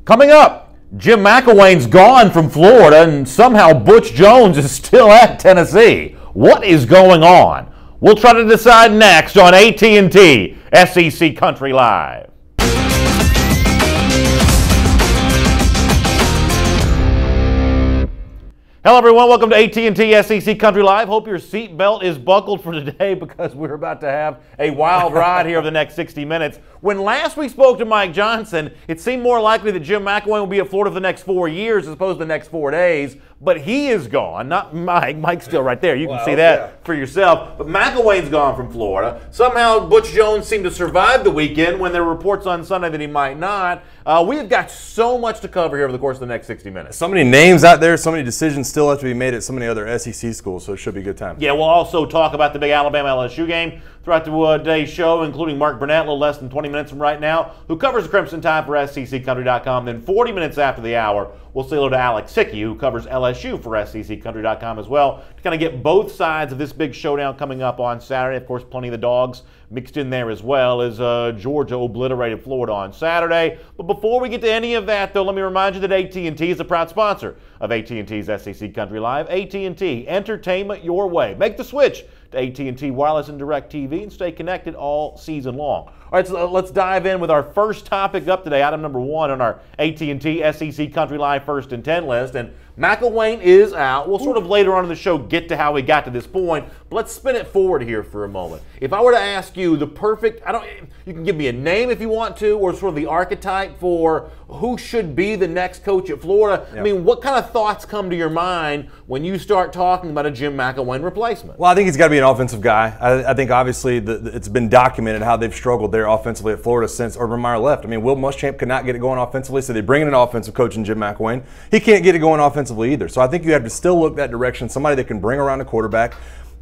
Coming up, Jim McElwain's gone from Florida and somehow Butch Jones is still at Tennessee. What is going on? We'll try to decide next on AT&T SEC Country Live. Hello everyone, welcome to AT&T SEC Country Live. Hope your seatbelt is buckled for today because we're about to have a wild ride here over the next 60 minutes. When last we spoke to Mike Johnson, it seemed more likely that Jim McElwain will be at Florida for the next 4 years as opposed to the next 4 days. But he is gone, not Mike. Mike's still right there. You can see that for yourself. But McElwain's gone from Florida. Somehow Butch Jones seemed to survive the weekend when there were reports on Sunday that he might not. We've got so much to cover here over the course of the next 60 minutes. So many names out there, so many decisions still have to be made at so many other SEC schools, so it should be a good time. Yeah, we'll also talk about the big Alabama-LSU game throughout today's show, including Mark Burnett, a little less than 20 minutes from right now, who covers the Crimson Tide for SECCountry.com. Then 40 minutes after the hour, we'll say hello to Alex Hickey, who covers LSU for SECCountry.com as well, to kind of get both sides of this big showdown coming up on Saturday. Of course, plenty of the dogs mixed in there as well as Georgia obliterated Florida on Saturday. But before we get to any of that, though, let me remind you that AT&T is a proud sponsor of AT&T's SEC Country Live. AT&T, entertainment your way. Make the switch to AT&T Wireless and Direct TV and stay connected all season long. All right, so let's dive in with our first topic up today, item number 1 on our AT&T SEC Country Live First and 10 list. And McElwain is out. We'll sort of later on in the show get to how we got to this point, but let's spin it forward here for a moment. If I were to ask you the perfect, you can give me a name if you want to, or sort of the archetype for who should be the next coach at Florida. Yep. I mean, what kind of thoughts come to your mind when you start talking about a Jim McElwain replacement? Well, I think he's got to be an offensive guy. I think obviously it's been documented how they've struggled there offensively at Florida since Urban Meyer left. I mean, Will Muschamp could not get it going offensively, so they bring in an offensive coach in Jim McElwain. He can't get it going offensively either. So I think you have to still look that direction, somebody that can bring around a quarterback.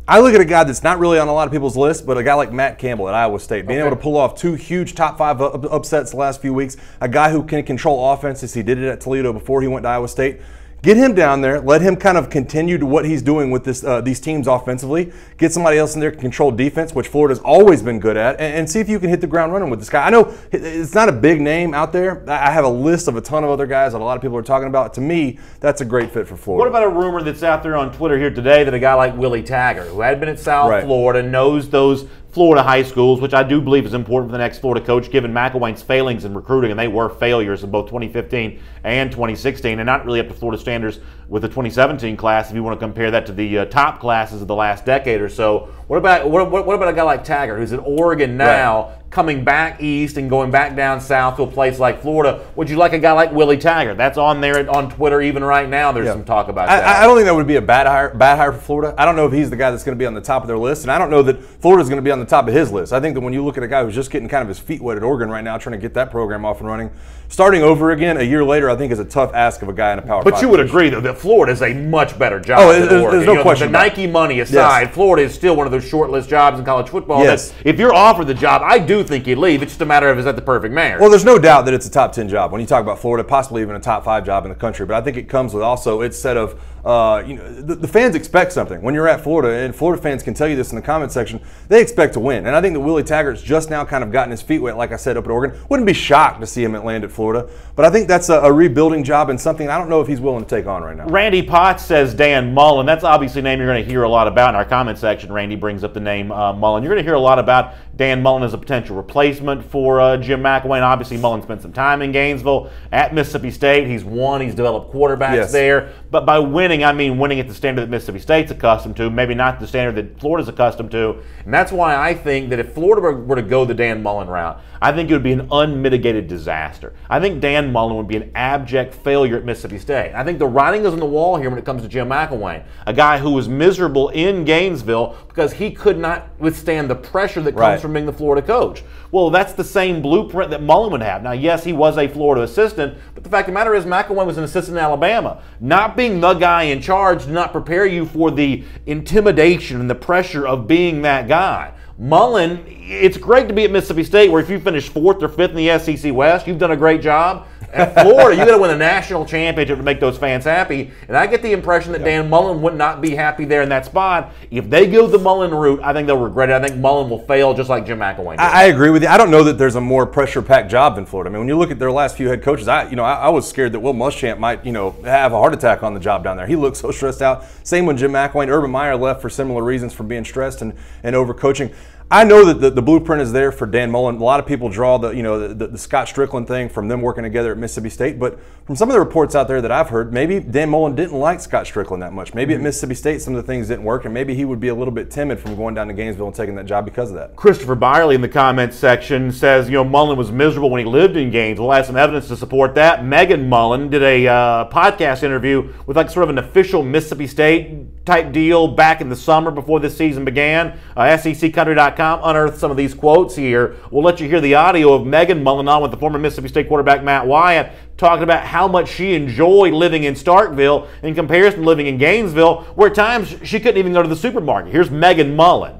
I look at a guy that's not really on a lot of people's list, but a guy like Matt Campbell at Iowa State, being able to pull off 2 huge top 5 upsets the last few weeks, a guy who can control offenses. He did it at Toledo before he went to Iowa State. Get him down there. Let him kind of continue to what he's doing with these teams offensively. Get somebody else in there to control defense, which Florida's always been good at, and see if you can hit the ground running with this guy. I know it's not a big name out there. I have a list of a ton of other guys that a lot of people are talking about. To me, that's a great fit for Florida. What about a rumor that's out there on Twitter here today that a guy like Willie Taggart, who had been at South Florida, knows those Florida high schools, which I do believe is important for the next Florida coach, given McElwain's failings in recruiting, and they were failures in both 2015 and 2016, and not really up to Florida standards with the 2017 class if you want to compare that to the top classes of the last decade or so. What about a guy like Taggart, who's at Oregon now, coming back east and going back down south to a place like Florida? Would you like a guy like Willie Taggart? That's on there on Twitter even right now. There's some talk about that. I don't think that would be a bad hire for Florida. I don't know if he's the guy that's going to be on the top of their list, and I don't know that Florida's going to be on the top of his list. I think that when you look at a guy who's just getting kind of his feet wet at Oregon right now, trying to get that program off and running, starting over again a year later, I think is a tough ask of a guy in a Power 5 But you would agree, though, that Florida is a much better job than Oregon. There's no question. The Nike money aside, Florida is still one of those short-list jobs in college football. Yes. If you're offered the job, I do think you'd leave. It's just a matter of, is that the perfect marriage? Well, there's no doubt that it's a top 10 job when you talk about Florida, possibly even a top 5 job in the country. But I think it comes with also its set of, the fans expect something. When you're at Florida, and Florida fans can tell you this in the comment section, they expect to win. And I think that Willie Taggart's just now kind of gotten his feet wet, like I said, up at Oregon. Wouldn't be shocked to see him land at Florida. But I think that's a rebuilding job and something I don't know if he's willing to take on right now. Randy Potts says Dan Mullen. That's obviously a name you're going to hear a lot about in our comment section. Randy brings up the name Mullen. You're going to hear a lot about Dan Mullen as a potential replacement for Jim McElwain. Obviously, Mullen spent some time in Gainesville at Mississippi State. He's won. He's developed quarterbacks there. But by winning, I mean winning at the standard that Mississippi State's accustomed to, maybe not the standard that Florida's accustomed to. And that's why I think that if Florida were to go the Dan Mullen route, I think it would be an unmitigated disaster. I think Dan Mullen would be an abject failure at Mississippi State. I think the writing is on the wall here when it comes to Jim McElwain, a guy who was miserable in Gainesville because he could not withstand the pressure that comes from being the Florida coach. Well, that's the same blueprint that Mullen would have. Now, yes, he was a Florida assistant, but the fact of the matter is McElwain was an assistant in Alabama. Not being the guy in charge did not prepare you for the intimidation and the pressure of being that guy. Mullen, it's great to be at Mississippi State where if you finish 4th or 5th in the SEC West, you've done a great job. At Florida, you got to win a national championship to make those fans happy. And I get the impression that Dan Mullen would not be happy there in that spot. If they go the Mullen route, I think they'll regret it. I think Mullen will fail just like Jim McElwain did. I agree with you. I don't know that there's a more pressure-packed job than Florida. I mean, when you look at their last few head coaches, I was scared that Will Muschamp might, have a heart attack on the job down there. He looked so stressed out. Same when Jim McElwain. Urban Meyer left for similar reasons, for being stressed and overcoaching. I know that the blueprint is there for Dan Mullen. A lot of people draw the Scott Strickland thing from them working together at Mississippi State, but from some of the reports out there that I've heard, maybe Dan Mullen didn't like Scott Strickland that much. Maybe at Mississippi State some of the things didn't work, and maybe he would be a little bit timid from going down to Gainesville and taking that job because of that. Christopher Byerly in the comments section says, Mullen was miserable when he lived in Gainesville. I have some evidence to support that. Megan Mullen did a podcast interview with sort of an official Mississippi State type deal back in the summer before this season began. SECCountry.com unearthed some of these quotes here. We'll let you hear the audio of Megan Mullen on with the former Mississippi State quarterback Matt Wyatt talking about how much she enjoyed living in Starkville in comparison to living in Gainesville, where at times she couldn't even go to the supermarket. Here's Megan Mullen.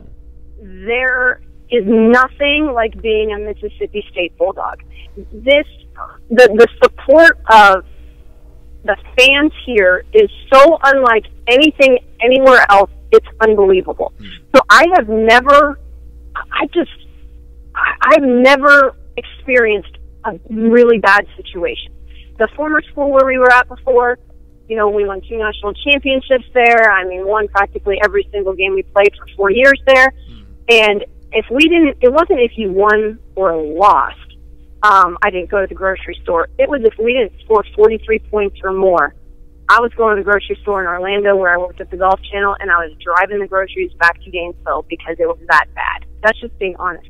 There is nothing like being a Mississippi State Bulldog. The support of the fans here is so unlike anything anywhere else. It's unbelievable. So I've never experienced a really bad situation. The former school where we were at before, we won 2 national championships there. I mean, won practically every single game we played for 4 years there. And it wasn't if you won or lost. I didn't go to the grocery store. It was if we didn't score 43 points or more. I was going to the grocery store in Orlando where I worked at the Golf Channel, and I was driving the groceries back to Gainesville because it was that bad. That's just being honest.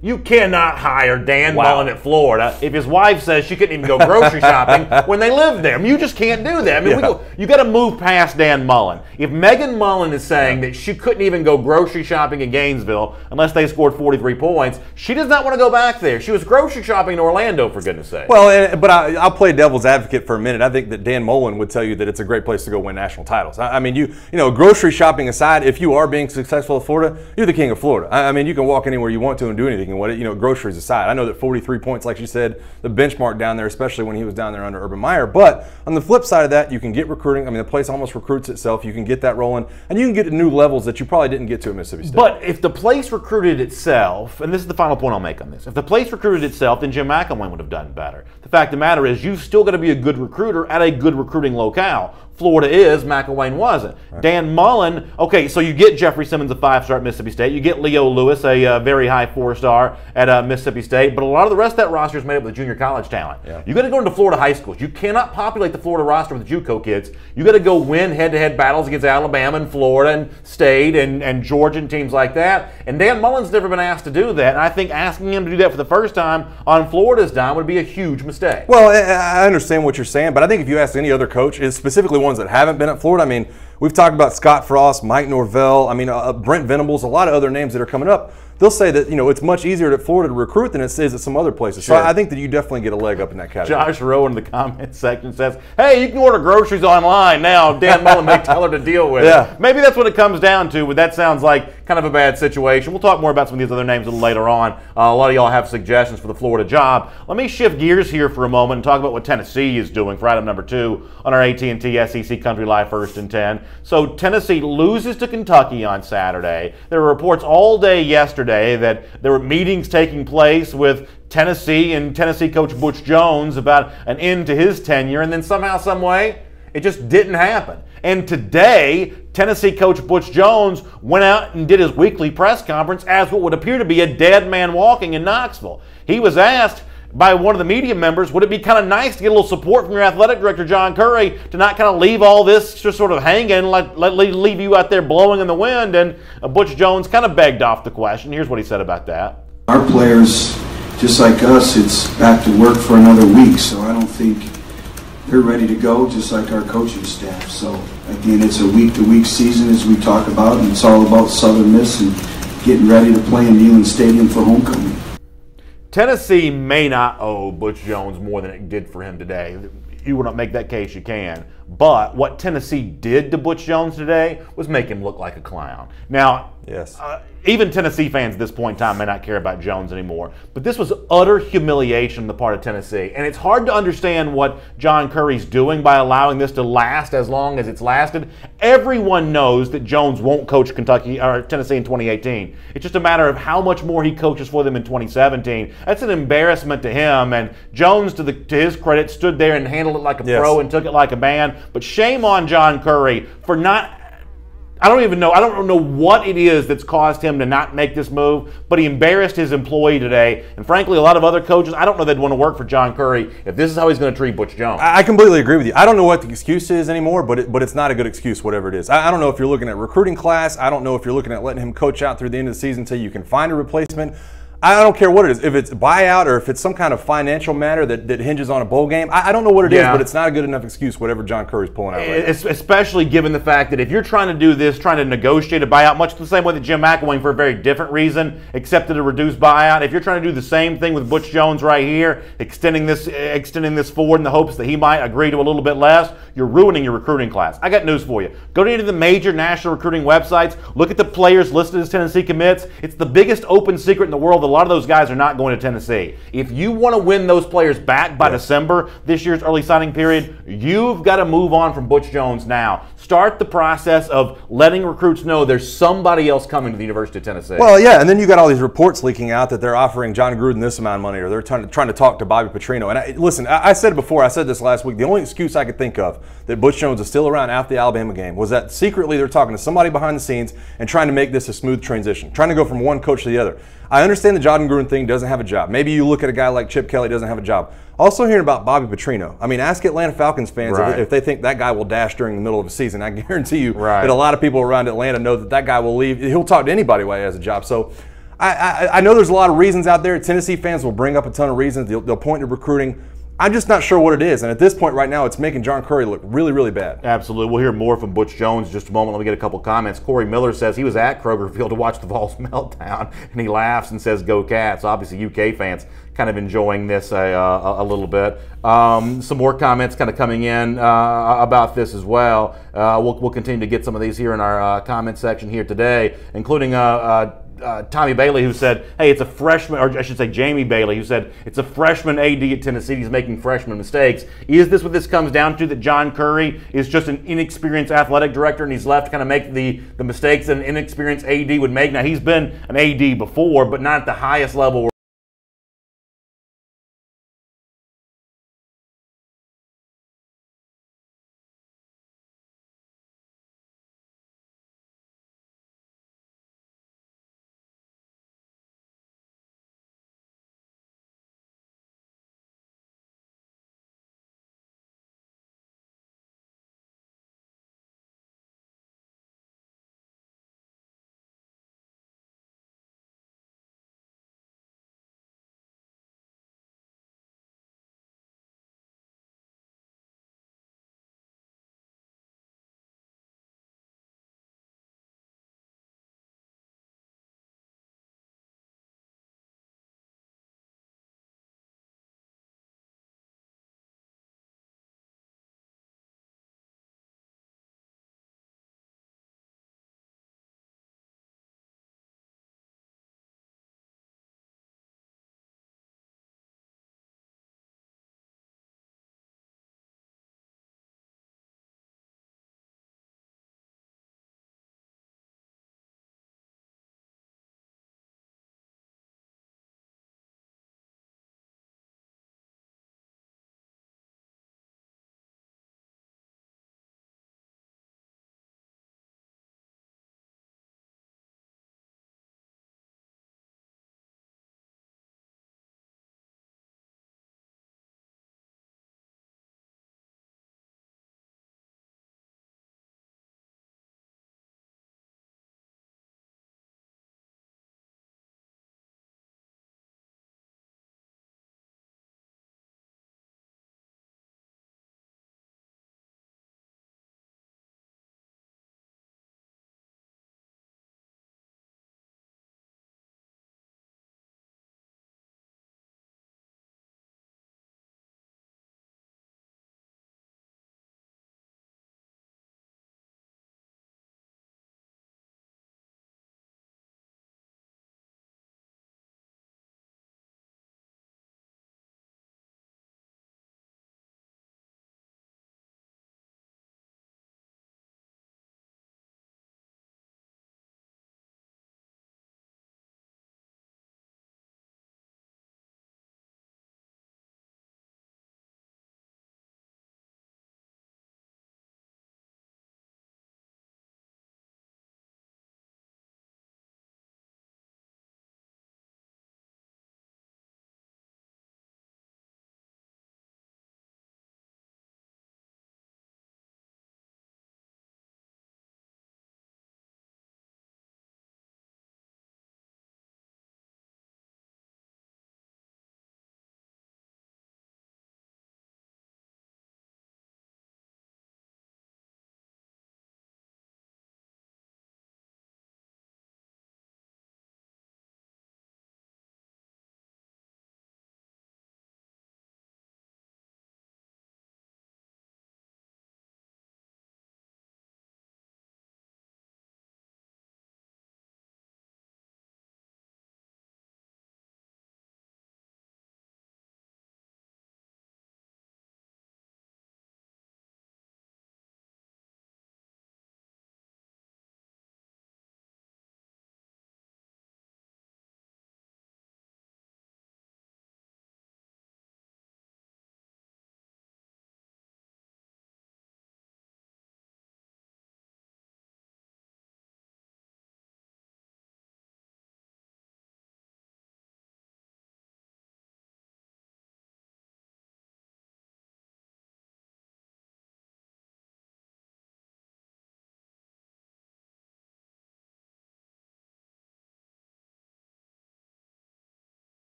You cannot hire Dan Mullen at Florida if his wife says she couldn't even go grocery shopping when they lived there. I mean, you just can't do that. I mean, you got to move past Dan Mullen. If Megan Mullen is saying that she couldn't even go grocery shopping in Gainesville unless they scored 43 points, she does not want to go back there. She was grocery shopping in Orlando, for goodness sake. Well, but I'll play devil's advocate for a minute. I think that Dan Mullen would tell you that it's a great place to go win national titles. I mean, grocery shopping aside, if you are being successful at Florida, you're the king of Florida. I mean, you can walk anywhere you want to and do anything you want. Groceries aside, I know that 43 points, like you said, the benchmark down there, especially when he was down there under Urban Meyer. But on the flip side of that, you can get recruiting. I mean, the place almost recruits itself. You can get that rolling, and you can get to new levels that you probably didn't get to at Mississippi State. But if the place recruited itself, and this is the final point I'll make on this, if the place recruited itself, then Jim McElwain would have done better. The fact of the matter is, you've still got to be a good recruiter at a good recruiting locale. Florida is, McElwain wasn't. Right. Dan Mullen, okay, so you get Jeffrey Simmons, a 5-star at Mississippi State. You get Leo Lewis, a very high 4-star at Mississippi State. But a lot of the rest of that roster is made up with junior college talent. Yeah. You got to go into Florida high schools. You cannot populate the Florida roster with JUCO kids. You got to go win head-to-head battles against Alabama and Florida and State and Georgia and teams like that. And Dan Mullen's never been asked to do that. And I think asking him to do that for the first time on Florida's dime would be a huge mistake. Well, I understand what you're saying, but I think if you ask any other coach, specifically ones that haven't been at Florida, I mean, we've talked about Scott Frost, Mike Norvell, Brent Venables, a lot of other names that are coming up. They'll say that, it's much easier at Florida to recruit than it is at some other places. Sure. So I think that you definitely get a leg up in that category. Josh Rowe in the comments section says, hey, you can order groceries online now. Dan Mullen may tell her to deal with it. Maybe that's what it comes down to, but that sounds like kind of a bad situation. We'll talk more about some of these other names a little later on. A lot of y'all have suggestions for the Florida job. Let me shift gears here for a moment and talk about what Tennessee is doing for item number 2 on our AT&T SEC Country Live 1st and 10. So Tennessee loses to Kentucky on Saturday. There were reports all day yesterday that there were meetings taking place with Tennessee and Tennessee coach Butch Jones about an end to his tenure, and then somehow, some way, it just didn't happen. And today, Tennessee coach Butch Jones went out and did his weekly press conference as what would appear to be a dead man walking in Knoxville. He was asked by one of the media members, would it be kind of nice to get a little support from your athletic director, John Curry, to not kind of leave all this just sort of hanging, leave you out there blowing in the wind? And Butch Jones kind of begged off the question. Here's what he said about that. Our players, just like us, it's back to work for another week, so I don't think they're ready to go, just like our coaching staff. So, again, it's a week-to-week season, as we talk about, and it's all about Southern Miss and getting ready to play in Neyland Stadium for homecoming. Tennessee may not owe Butch Jones more than it did for him today. You want to make that case, you can. But what Tennessee did to Butch Jones today was make him look like a clown. Now, yes. Even Tennessee fans at this point in time may not care about Jones anymore. But this was utter humiliation on the part of Tennessee. And it's hard to understand what John Curry's doing by allowing this to last as long as it's lasted. Everyone knows that Jones won't coach Kentucky or Tennessee in 2018. It's just a matter of how much more he coaches for them in 2017. That's an embarrassment to him. And Jones, to his credit, stood there and handled it like a pro and took it like a man. But shame on John Curry for not... I don't know what it is that's caused him to not make this move, but he embarrassed his employee today. And frankly, a lot of other coaches, I don't know they'd want to work for John Curry if this is how he's going to treat Butch Jones. I completely agree with you. I don't know what the excuse is anymore, but it's not a good excuse, whatever it is. I don't know if you're looking at recruiting class. I don't know if you're looking at letting him coach out through the end of the season until you can find a replacement. I don't care what it is. If it's buyout or if it's some kind of financial matter that hinges on a bowl game, I don't know what it is, but it's not a good enough excuse, whatever John Curry's pulling out right now. Especially given the fact that if you're trying to do this, trying to negotiate a buyout, much the same way that Jim McElwain, for a very different reason, accepted a reduced buyout. If you're trying to do the same thing with Butch Jones right here, extending this forward in the hopes that he might agree to a little bit less, you're ruining your recruiting class. I got news for you. Go to any of the major national recruiting websites, look at the players listed as Tennessee commits. It's the biggest open secret in the world. A lot of those guys are not going to Tennessee. If you want to win those players back by December, this year's early signing period, you've got to move on from Butch Jones now. Start the process of letting recruits know there's somebody else coming to the University of Tennessee. Well, yeah, and then you got all these reports leaking out that they're offering John Gruden this amount of money, or they're trying to talk to Bobby Petrino. And listen, I said it before, I said this last week, the only excuse I could think of that Butch Jones is still around after the Alabama game was that secretly they're talking to somebody behind the scenes and trying to make this a smooth transition, trying to go from one coach to the other. I understand the John Gruden thing doesn't have a job. Maybe you look at a guy like Chip Kelly doesn't have a job. Also hearing about Bobby Petrino. I mean, ask Atlanta Falcons fans if they think that guy will dash during the middle of a season. I guarantee you that a lot of people around Atlanta know that guy will leave. He'll talk to anybody while he has a job. So I know there's a lot of reasons out there. Tennessee fans will bring up a ton of reasons. They'll point to recruiting. I'm just not sure what it is. And at this point right now, it's making John Curry look really, really bad. Absolutely. We'll hear more from Butch Jones in just a moment. Let me get a couple comments. Corey Miller says he was at Kroger Field to watch the Vols meltdown, and he laughs and says, "Go Cats." Obviously, UK fans kind of enjoying this a little bit. Some more comments kind of coming in about this as well. We'll continue to get some of these here in our comment section here today, including Tommy Bailey, who said, hey, it's a freshman, or I should say Jamie Bailey, who said it's a freshman AD at Tennessee. He's making freshman mistakes. Is this what this comes down to, that John Curry is just an inexperienced athletic director and he's left to kind of make the mistakes an inexperienced AD would make? Now, he's been an AD before, but not at the highest level